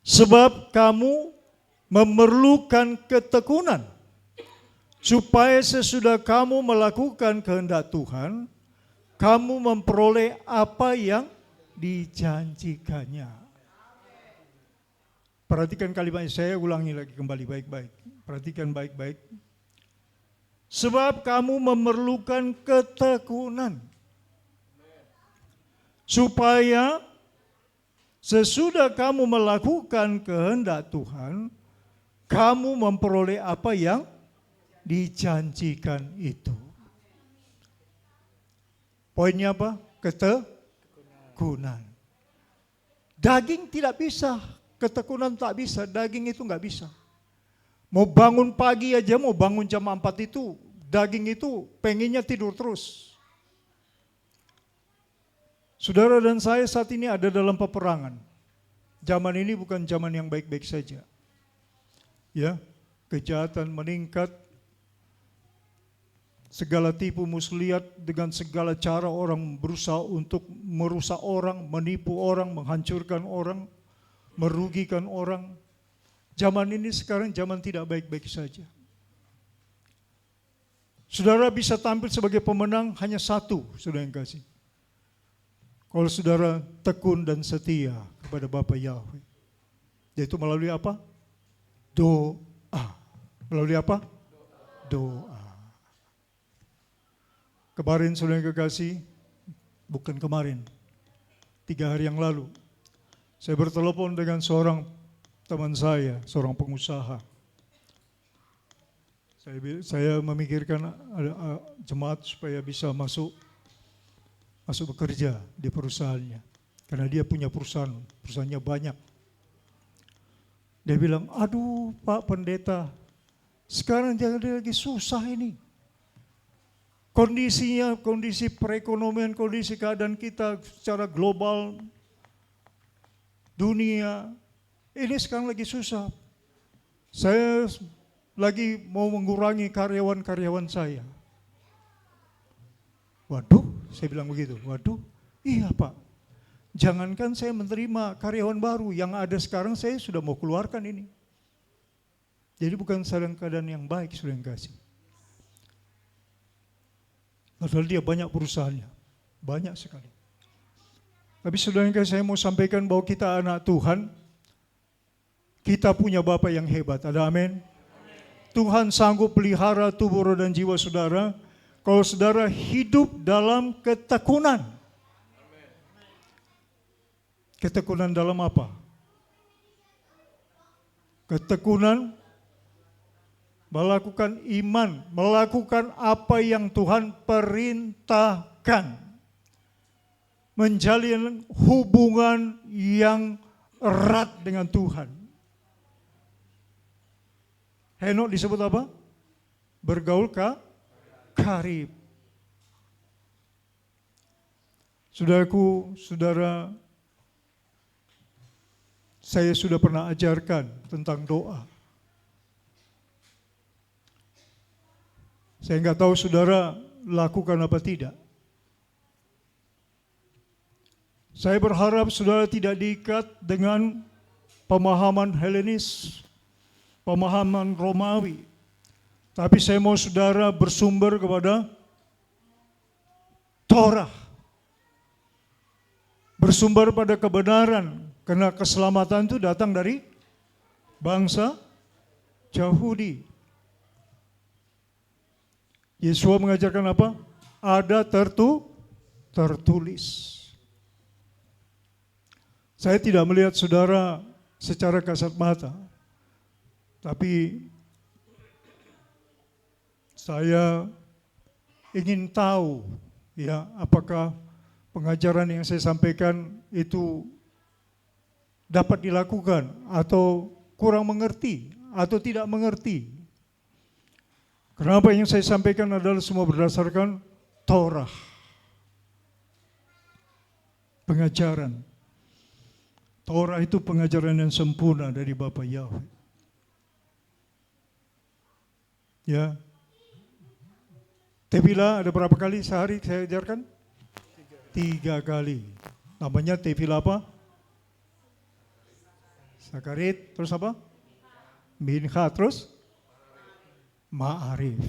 Sebab kamu memerlukan ketekunan, supaya sesudah kamu melakukan kehendak Tuhan, kamu memperoleh apa yang dijanjikannya. Perhatikan kalimat, saya ulangi lagi kembali baik-baik. Perhatikan baik-baik. Sebab kamu memerlukan ketekunan. Supaya sesudah kamu melakukan kehendak Tuhan, kamu memperoleh apa yang dijanjikan itu. Poinnya apa? Ketekunan. Daging tidak bisa, ketekunan tak bisa, daging itu nggak bisa. Mau bangun pagi aja, mau bangun jam 4 itu, daging itu pengennya tidur terus. Saudara dan saya saat ini ada dalam peperangan. Zaman ini bukan zaman yang baik-baik saja. Ya, kejahatan meningkat, segala tipu muslihat dengan segala cara orang berusaha untuk merusak orang, menipu orang, menghancurkan orang, merugikan orang. Zaman ini sekarang zaman tidak baik-baik saja. Saudara bisa tampil sebagai pemenang hanya satu, saudara yang kasih. Kalau saudara tekun dan setia kepada Bapa Yahweh. Yaitu melalui apa? Doa. Melalui apa? Doa. Kemarin saudara yang kekasih, bukan kemarin, 3 hari yang lalu, saya bertelepon dengan seorang teman saya, seorang pengusaha. Saya memikirkan jemaat supaya bisa masuk bekerja di perusahaannya. Karena dia punya perusahaannya banyak. Dia bilang, aduh Pak Pendeta, sekarang dia lagi susah ini. Kondisinya, kondisi perekonomian, kondisi keadaan kita secara global, dunia, ini sekarang lagi susah. Saya lagi mau mengurangi karyawan-karyawan saya. Waduh, saya bilang begitu. Waduh, iya Pak. Jangankan saya menerima karyawan baru, yang ada sekarang saya sudah mau keluarkan ini. Jadi bukan sedang keadaan yang baik, sudah yang kasih. Padahal dia banyak perusahaannya, banyak sekali. Tapi saudara yang kasih, saya mau sampaikan bahwa kita anak Tuhan, kita punya Bapa yang hebat, ada amin? Tuhan sanggup pelihara tubuh, roh dan jiwa saudara, kalau saudara hidup dalam ketekunan. Ketekunan dalam apa? Ketekunan melakukan iman, melakukan apa yang Tuhan perintahkan. Menjalin hubungan yang erat dengan Tuhan. Henok disebut apa? Bergaul karib. Saudaraku, saudara, saya sudah pernah ajarkan tentang doa. Saya nggak tahu saudara lakukan apa tidak. Saya berharap saudara tidak diikat dengan pemahaman Helenis, pemahaman Romawi. Tapi saya mau saudara bersumber kepada Torah. Bersumber pada kebenaran. Karena keselamatan itu datang dari bangsa Yahudi. Yesua mengajarkan apa? Ada tertulis. Saya tidak melihat saudara secara kasat mata. Tapi saya ingin tahu ya apakah pengajaran yang saya sampaikan itu dapat dilakukan atau kurang mengerti atau tidak mengerti. Kenapa yang saya sampaikan adalah semua berdasarkan Torah. Pengajaran. Torah itu pengajaran yang sempurna dari Bapa Yahweh. Ya. Tefillah ada berapa kali sehari saya ajarkan? 3 kali. Namanya tefillah apa? Sakarit, terus apa? Minha, terus? Ma'arif.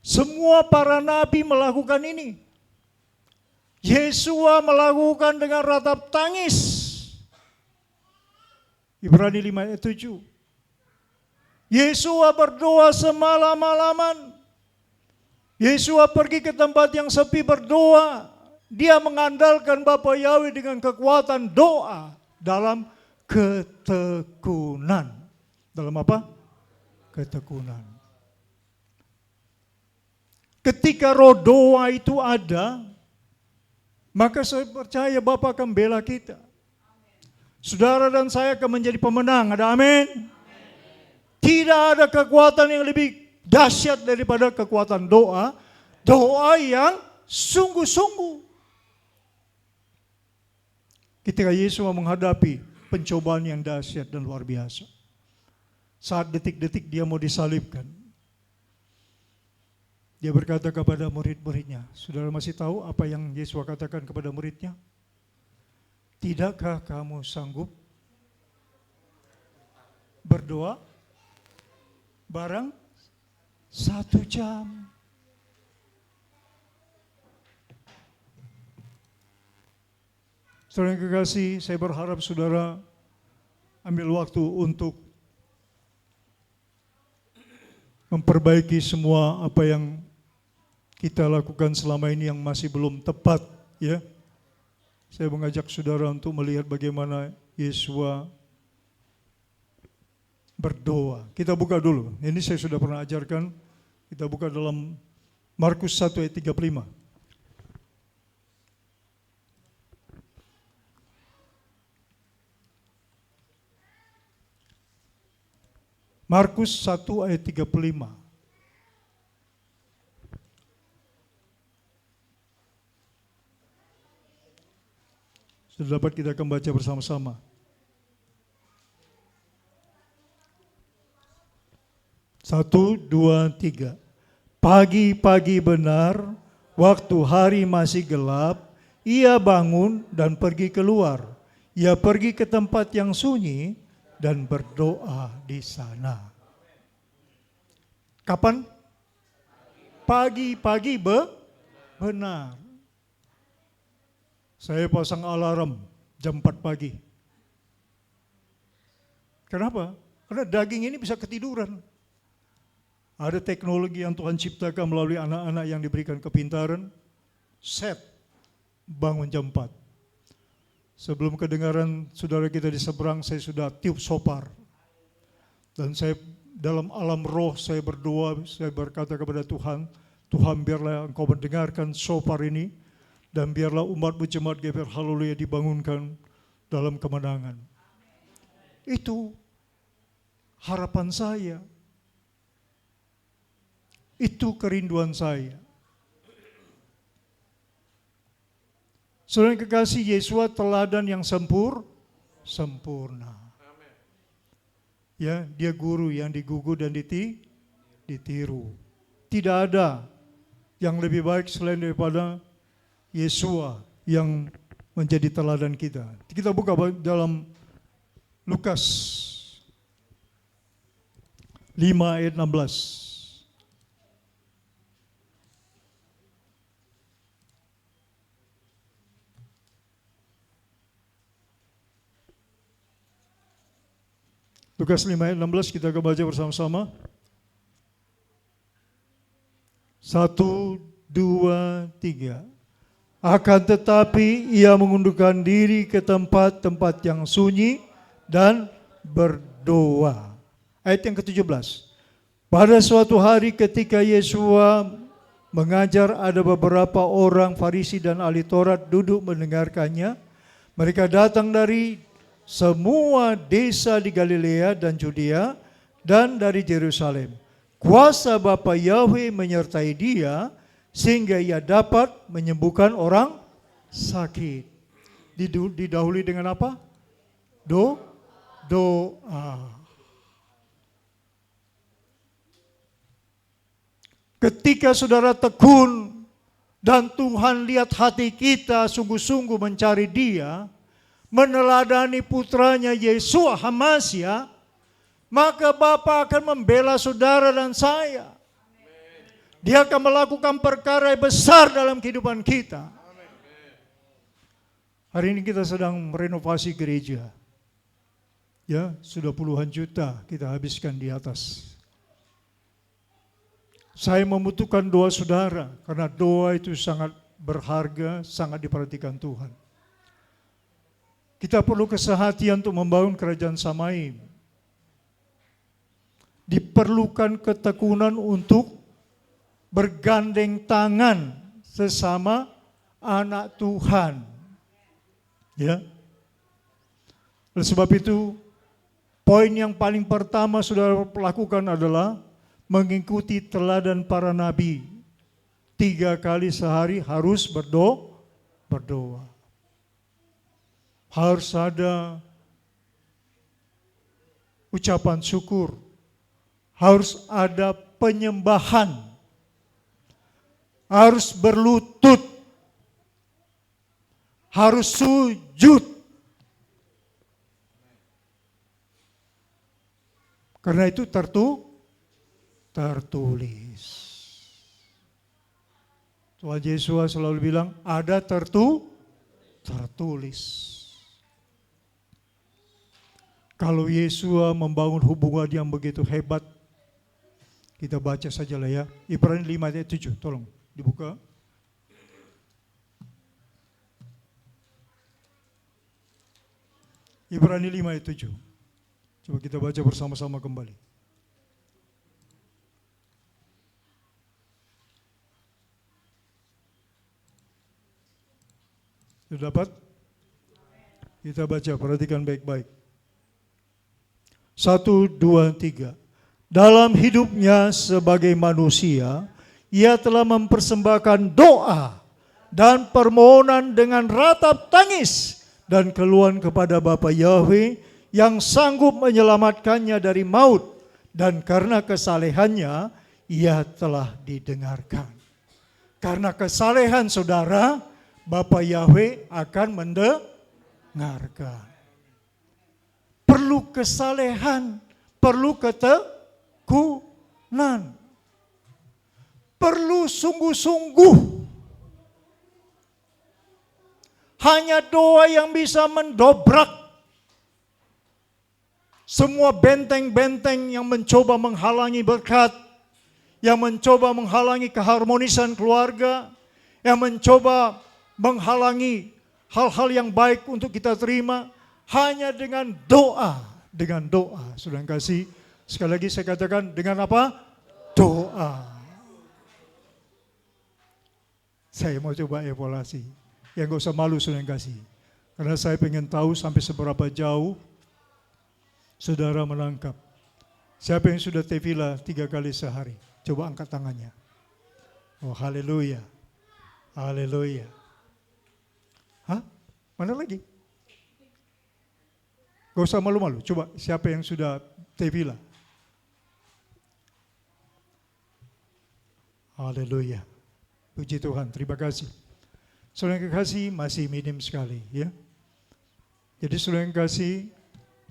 Semua para nabi melakukan ini. Yesua melakukan dengan ratap tangis. Ibrani 5 ayat 7. Yesua berdoa semalam-malaman. Yesua pergi ke tempat yang sepi berdoa. Dia mengandalkan Bapa Yahweh dengan kekuatan doa dalam ketekunan. Dalam apa? Ketekunan. Ketika roh doa itu ada, maka saya percaya Bapa akan bela kita. Saudara dan saya akan menjadi pemenang. Ada amin? Tidak ada kekuatan yang lebih dahsyat daripada kekuatan doa. Doa yang sungguh-sungguh. Ketika Yesus menghadapi pencobaan yang dahsyat dan luar biasa. Saat detik-detik dia mau disalibkan. Dia berkata kepada murid-muridnya. Saudara masih tahu apa yang Yesus katakan kepada muridnya? Tidakkah kamu sanggup berdoa barang 1 jam? Saudara yang kekasih, saya berharap saudara ambil waktu untuk memperbaiki semua apa yang kita lakukan selama ini yang masih belum tepat, ya. Saya mengajak saudara untuk melihat bagaimana Yesua berdoa. Kita buka dulu. Ini saya sudah pernah ajarkan. Kita buka dalam Markus 1 ayat 35. Markus 1 ayat 35. Sudah dapat, kita akan baca bersama-sama. Satu, dua, tiga. Pagi-pagi benar, waktu hari masih gelap, ia bangun dan pergi keluar. Ia pergi ke tempat yang sunyi dan berdoa di sana. Kapan? Pagi-pagi benar. Saya pasang alarm jam 4 pagi. Kenapa? Karena daging ini bisa ketiduran. Ada teknologi yang Tuhan ciptakan melalui anak-anak yang diberikan kepintaran. Set, bangun jam 4. Sebelum kedengaran saudara kita di seberang, saya sudah tiup sopar. Dan saya dalam alam roh saya berdoa, saya berkata kepada Tuhan, Tuhan biarlah Engkau mendengarkan sopar ini, dan biarlah umat-Mu jemaat GPR Haleluya dibangunkan dalam kemenangan. Itu harapan saya. Itu kerinduan saya. Saudara yang kekasih, Yesua teladan yang sempurna. Ya, dia guru yang digugu dan ditiru. Tidak ada yang lebih baik selain daripada Yesua yang menjadi teladan kita. Kita buka dalam Lukas 5 ayat 16. Lukas 5 ayat 16 kita akan baca bersama-sama. 1, 2, 3. Akan tetapi ia mengundurkan diri ke tempat-tempat yang sunyi dan berdoa. Ayat yang ke-17. Pada suatu hari ketika Yesua mengajar, ada beberapa orang Farisi dan ahli Taurat duduk mendengarkannya. Mereka datang dari semua desa di Galilea dan Judea dan dari Yerusalem. Kuasa Bapa Yahweh menyertai dia sehingga ia dapat menyembuhkan orang sakit. Didahului dengan apa? Doa. Ketika saudara tekun dan Tuhan lihat hati kita sungguh-sungguh mencari Dia, meneladani putranya Yesua Hamasya, maka Bapa akan membela saudara dan saya. Dia akan melakukan perkara yang besar dalam kehidupan kita. Hari ini kita sedang merenovasi gereja. Ya, sudah puluhan juta kita habiskan di atas. Saya membutuhkan doa saudara, karena doa itu sangat berharga, sangat diperhatikan Tuhan. Kita perlu kesehatian untuk membangun kerajaan Samaim. Diperlukan ketekunan untuk bergandeng tangan sesama anak Tuhan. Ya. Oleh sebab itu, poin yang paling pertama saudara lakukan adalah mengikuti teladan para nabi. 3 kali sehari harus berdoa. Harus ada ucapan syukur. Harus ada penyembahan. Harus berlutut. Harus sujud. Karena itu tertulis. Tuhan Yesus selalu bilang, ada tertulis. Kalau Yesus membangun hubungan yang begitu hebat, kita baca sajalah ya. Ibrani 5 ayat 7, tolong dibuka. Ibrani 5 ayat 7. Coba kita baca bersama-sama kembali. Sudah dapat? Kita baca, perhatikan baik-baik. 1, 2, 3. Dalam hidupnya sebagai manusia, ia telah mempersembahkan doa dan permohonan dengan ratap tangis dan keluhan kepada Bapa Yahweh yang sanggup menyelamatkannya dari maut, dan karena kesalehannya ia telah didengarkan. Karena kesalehan saudara, Bapa Yahweh akan mendengarkan. Perlu kesalehan, perlu ketekunan, perlu sungguh-sungguh. Hanya doa yang bisa mendobrak semua benteng-benteng yang mencoba menghalangi berkat, yang mencoba menghalangi keharmonisan keluarga, yang mencoba menghalangi hal-hal yang baik untuk kita terima. Hanya dengan doa, saudara kasih. Sekali lagi saya katakan, dengan apa? Doa. Saya mau coba evaluasi. Yang gak usah malu saudara kasih. Karena saya pengen tahu sampai seberapa jauh saudara menangkap. Siapa yang sudah tefila 3 kali sehari? Coba angkat tangannya. Oh, haleluya. Haleluya. Hah? Mana lagi? Gak usah malu-malu. Coba siapa yang sudah tefila? Haleluya. Puji Tuhan. Terima kasih. Saudara yang kekasih, masih minim sekali ya. Jadi saudara yang kekasih,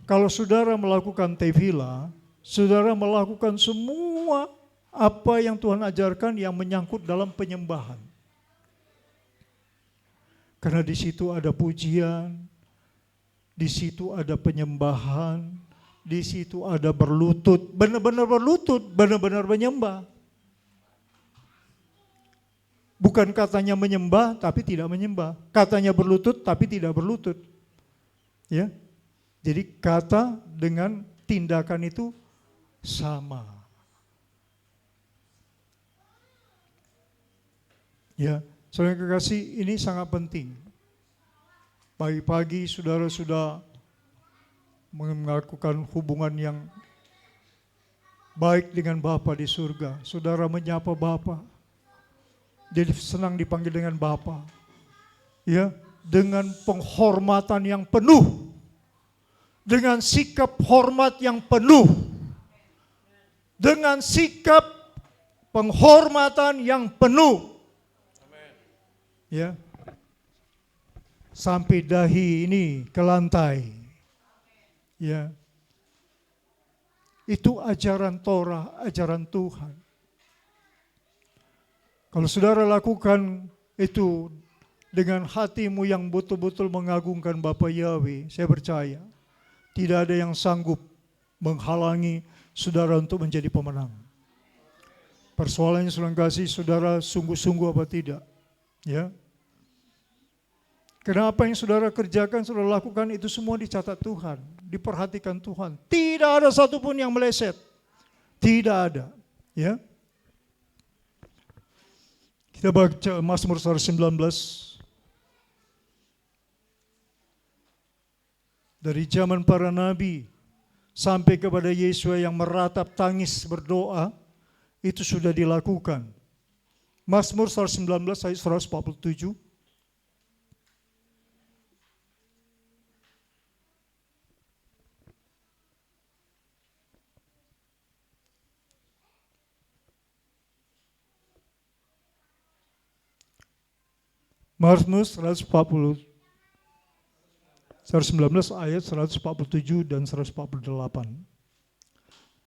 kalau saudara melakukan tefila, saudara melakukan semua apa yang Tuhan ajarkan yang menyangkut dalam penyembahan. Karena di situ ada pujian, di situ ada penyembahan, di situ ada berlutut, benar-benar berlutut, benar-benar menyembah. Bukan katanya menyembah tapi tidak menyembah, katanya berlutut tapi tidak berlutut. Ya. Jadi kata dengan tindakan itu sama. Ya, saudara kekasih, ini sangat penting. Pagi-pagi saudara sudah melakukan hubungan yang baik dengan Bapa di surga. Saudara menyapa Bapa. Jadi senang dipanggil dengan Bapa. Ya, dengan penghormatan yang penuh. Dengan sikap hormat yang penuh. Dengan sikap penghormatan yang penuh. Ya. Sampai dahi ini ke lantai. Ya. Itu ajaran Torah, ajaran Tuhan. Kalau saudara lakukan itu dengan hatimu yang betul-betul mengagungkan Bapa Yahweh, saya percaya Tidak ada yang sanggup menghalangi saudara untuk menjadi pemenang. Persoalannya saudara kasih, saudara sungguh-sungguh apa tidak? Ya. Karena apa yang saudara kerjakan, saudara lakukan itu semua dicatat Tuhan, diperhatikan Tuhan. Tidak ada satupun yang meleset. Tidak ada. Ya. Kita baca Mazmur 119. Dari zaman para nabi sampai kepada Yesua yang meratap tangis berdoa, itu sudah dilakukan. Mazmur 119 ayat 147. Mazmur 119 ayat 147 dan 148.